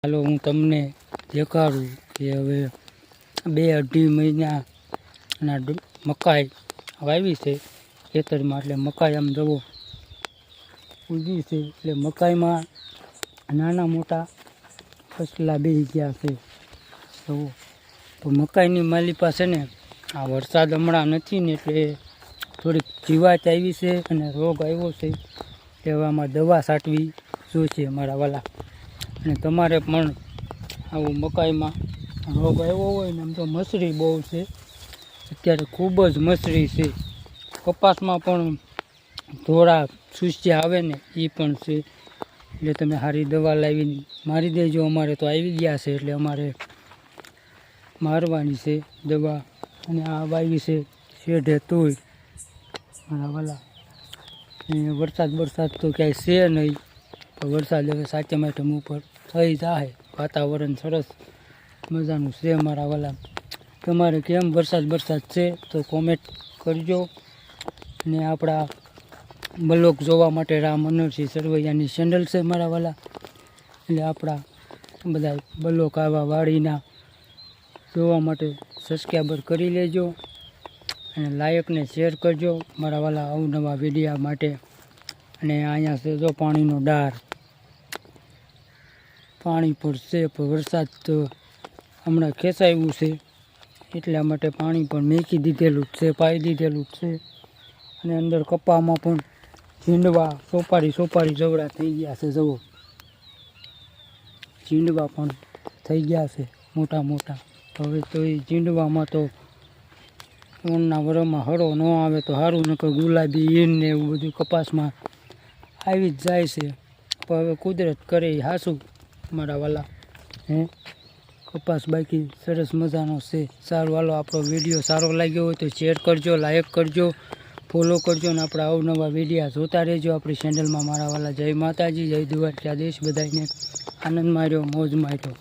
હાલો હું તમને દેખાડું કે હવે 2-2.5 મહિનાના મકાઈ વાવી છે ખેતરમાં. એટલે મકાઈ આમ જવો ઉગી છે. એટલે મકાઈમાં નાના મોટા ફસલા બેસી ગયા છે. તો મકાઈની માલી પાસે ને આ વરસાદ હમણાં નથી ને એટલે થોડીક જીવાત આવી છે અને રોગ આવ્યો છે. એટલે હવે આમાં દવા છાંટવી જોઈશે અમારા વાલા. અને તમારે પણ આવું મકાઈમાં રોગ આવ્યો હોય ને, આમ તો મસરી બહુ છે અત્યારે, ખૂબ જ મસરી છે. કપાસમાં પણ ધોળા સૂસ્યા આવે ને એ પણ છે. એટલે તમે સારી દવા લાવીને મારી દેજો. અમારે તો આવી ગયા છે એટલે અમારે મારવાની છે દવા. અને આ વાવી છે શેઢે તોય મારા વાલા. વરસાદ તો ક્યાંય છે નહીં, પણ વરસાદ હવે સાચા આઈટમ ઉપર થઈ જાય. વાતાવરણ સરસ મજાનું છે મારા વાલા. તમારે કેમ વરસાદ છે તો કોમેન્ટ કરજો. ને આપણા બ્લોગ જોવા માટે રામ અનરસિંહ સરવૈયાની ચેનલ છે મારા વાલા. એટલે આપણા બધા બ્લોગ આવા વાડીના જોવા માટે સબસ્ક્રાઈબર કરી લેજો અને લાઈક ને શેર કરજો મારા વાલા અવનવા વિડીયા માટે. અને અહીંયા છે જો પાણીનો ડાર, પાણી પણ છે, પણ વરસાદ તો હમણાં ખેંચાયું છે એટલા માટે પાણી પણ મેકી દીધેલું જ છે, પાઈ દીધેલું જ છે. અને અંદર કપામાં પણ ઝીંડવા સોપારી જવડા થઈ ગયા છે. જુઓ ઝીંડવા પણ થઈ ગયા છે મોટા. હવે તો એ ઝીંડવામાં તો ઓનના વરમાં હળો ન આવે તો સારું, નકર ગુલાબી ઈન ને એવું બધું કપાસમાં આવી જ જાય છે. પણ હવે કુદરત કરે એ હાસું મારા વાલા. કપાસ બાકી સરસ મજાનો છે. સારું હાલો, આપણો વિડીયો સારો લાગ્યો હોય તો શેર કરજો, લાઈક કરજો, ફોલો કરજો ને આપણા અવનવા વિડીયા જોતા રહેજો આપણી ચેનલમાં મારા વાલા. જય માતાજી, જય દ્વારકાધીશ. બધાને આનંદ માર્યો, મોજ માર્યો.